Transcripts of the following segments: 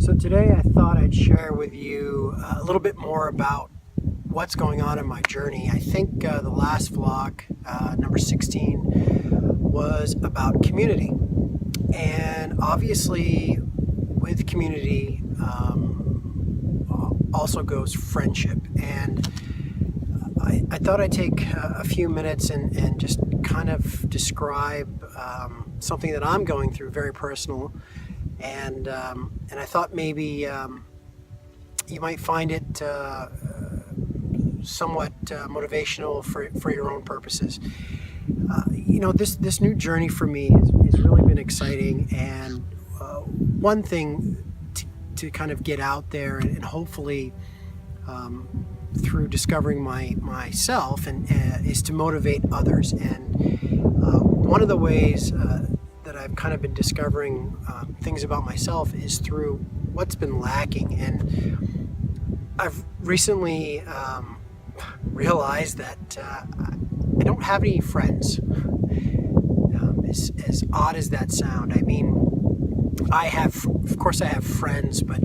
So today I thought I'd share with you a little bit more about what's going on in my journey. I think the last vlog, number 16, was about community. And obviously with community also goes friendship. And I thought I'd take a few minutes and just kind of describe something that I'm going through, very personal. And I thought maybe you might find it somewhat motivational for your own purposes. This new journey for me has really been exciting, and one thing to kind of get out there and hopefully through discovering myself is to motivate others. And one of the ways that I've kind of been discovering things about myself is through what's been lacking. And I've recently realized that I don't have any friends. As odd as that sound, I mean, of course I have friends, but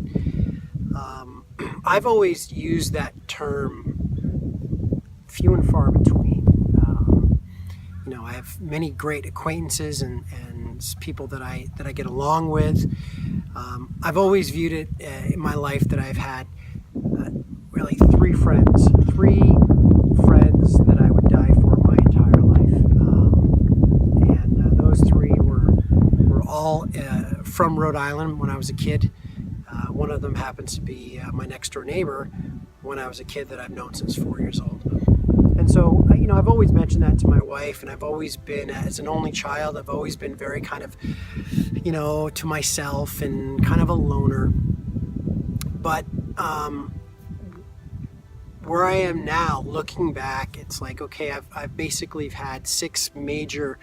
I've always used that term few and far between. I have many great acquaintances and people that I get along with. I've always viewed it in my life that I've had really three friends that I would die for my entire life, and those three were all from Rhode Island when I was a kid. One of them happens to be my next door neighbor when I was a kid that I've known since 4 years old. And so, I've always mentioned that to my wife, and I've always been, as an only child, I've always been very kind of, to myself and kind of a loner. But where I am now, looking back, it's like, okay, I've basically had 6 major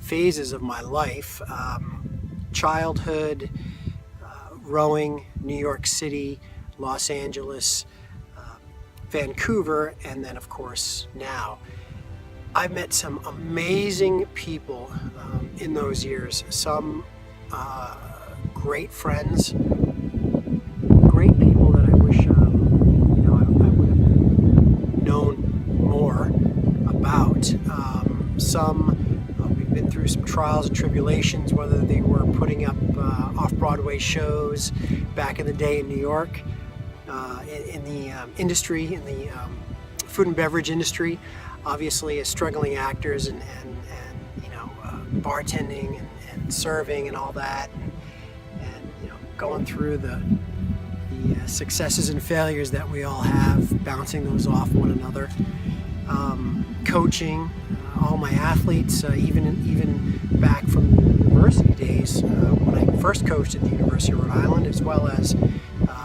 phases of my life. Childhood, rowing, New York City, Los Angeles, Vancouver, and then of course now. I've met some amazing people in those years. Some great friends, great people that I wish I would have known more about. We've been through some trials and tribulations, whether they were putting up off-Broadway shows back in the day in New York, in the industry, in the food and beverage industry, obviously as struggling actors and bartending and serving and all that, and going through the successes and failures that we all have, bouncing those off one another. Coaching all my athletes, even back from the university days when I first coached at the University of Rhode Island, as well as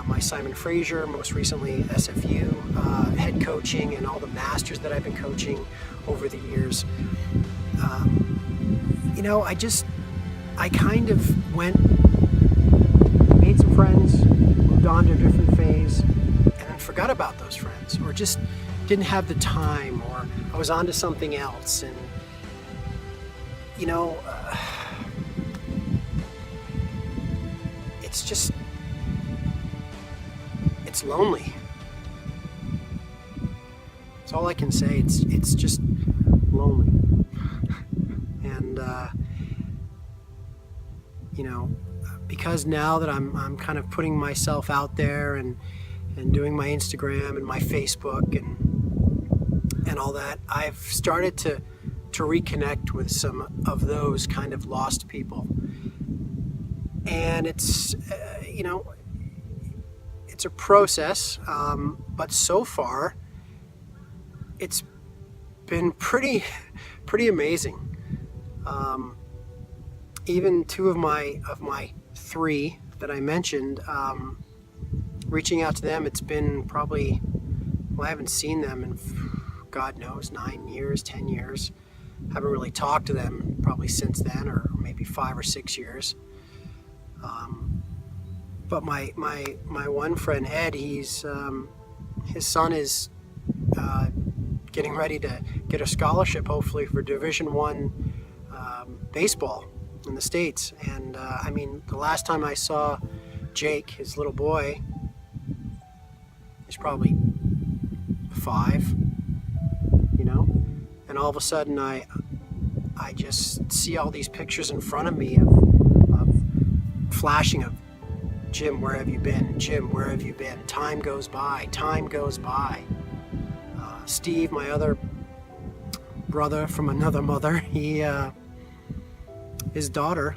my Simon Fraser, most recently SFU, head coaching, and all the masters that I've been coaching over the years. I kind of made some friends, moved on to a different phase, and then forgot about those friends, or just didn't have the time, or I was on to something else. And it's lonely. That's all I can say. It's just lonely. And because now that I'm kind of putting myself out there and doing my Instagram and my Facebook and all that, I've started to reconnect with some of those kind of lost people. And it's it's a process, but so far it's been pretty amazing. Even 2 of my 3 that I mentioned, reaching out to them, it's been probably, I haven't seen them in God knows 9 years, 10 years. Haven't really talked to them probably since then, or maybe 5 or 6 years. But my one friend Ed, his son is getting ready to get a scholarship, hopefully, for Division I baseball in the States. And the last time I saw Jake, his little boy, is probably 5, you know, and all of a sudden I just see all these pictures in front of me of flashing of, Jim, where have you been? Jim, where have you been? Time goes by. Time goes by. Steve, my other brother from another mother, his daughter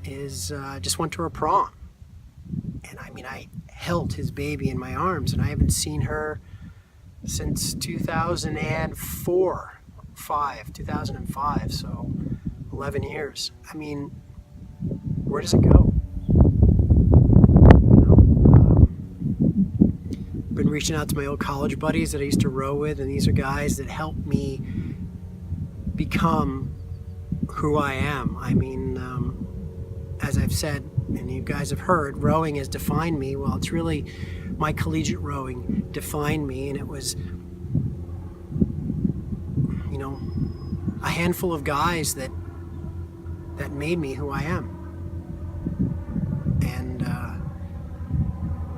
just went to her prom. And I mean, I held his baby in my arms, and I haven't seen her since 2005, so 11 years. I mean, where does it go? Been reaching out to my old college buddies that I used to row with, and these are guys that helped me become who I am. I mean, as I've said, and you guys have heard, rowing has defined me. Well, it's really my collegiate rowing defined me, and it was, you know, a handful of guys that made me who I am. And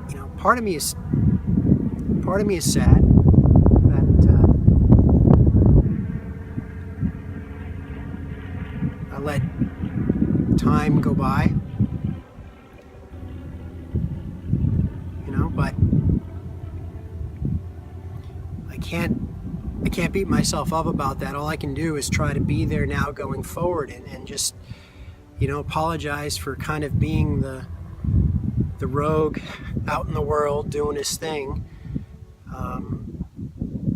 you know, part of me is sad that I let time go by, you know, but I can't beat myself up about that. All I can do is try to be there now going forward, and just, you know, apologize for kind of being the rogue out in the world doing his thing,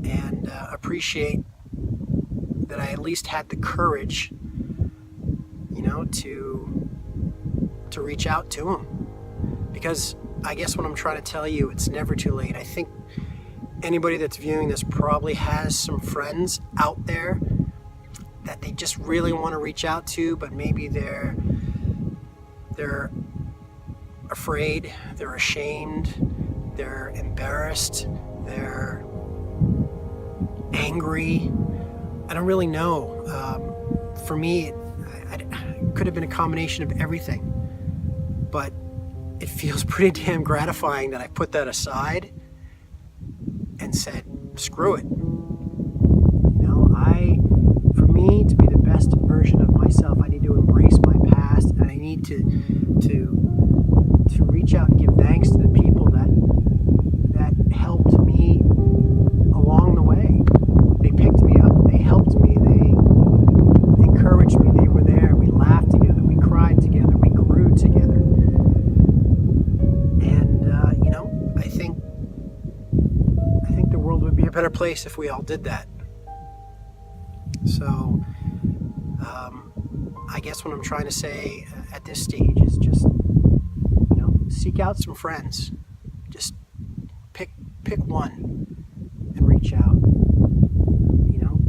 and appreciate that I at least had the courage, you know, to reach out to him. Because I guess what I'm trying to tell you, it's never too late. I think anybody that's viewing this probably has some friends out there that they just really want to reach out to, but maybe they're afraid, they're ashamed, they're embarrassed, they're angry. I don't really know. For me, it could have been a combination of everything, but it feels pretty damn gratifying that I put that aside and said, screw it. You know, for me to be the best version of myself, I need to embrace my past, and I need to reach out and give thanks to the people that helped me along the way. They picked me up, they helped me, they encouraged me, they were there, we laughed together, we cried together, we grew together. And you know, I think the world would be a better place if we all did that. So I guess what I'm trying to say at this stage is just, you know, seek out some friends. Just pick one and reach out. You know,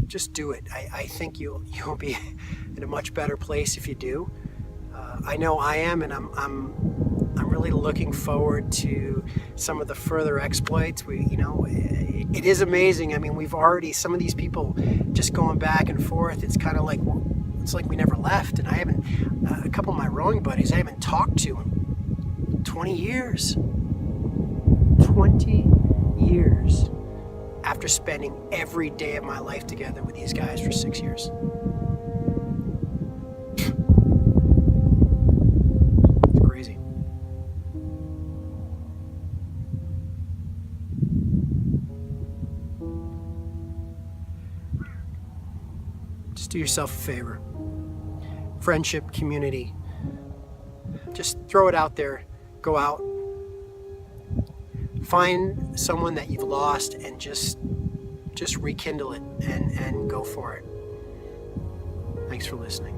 just do it. I think you'll be in a much better place if you do. I know I am, and I'm really looking forward to some of the further exploits. It is amazing. I mean, we've already, some of these people just going back and forth. It's kind of like, well, it's like we never left. And I haven't, a couple of my rowing buddies, I haven't talked to in 20 years. 20 years after spending every day of my life together with these guys for 6 years. It's crazy. Just do yourself a favor. Friendship, community. Just throw it out there. Go out. Find someone that you've lost and just rekindle it and go for it. Thanks for listening.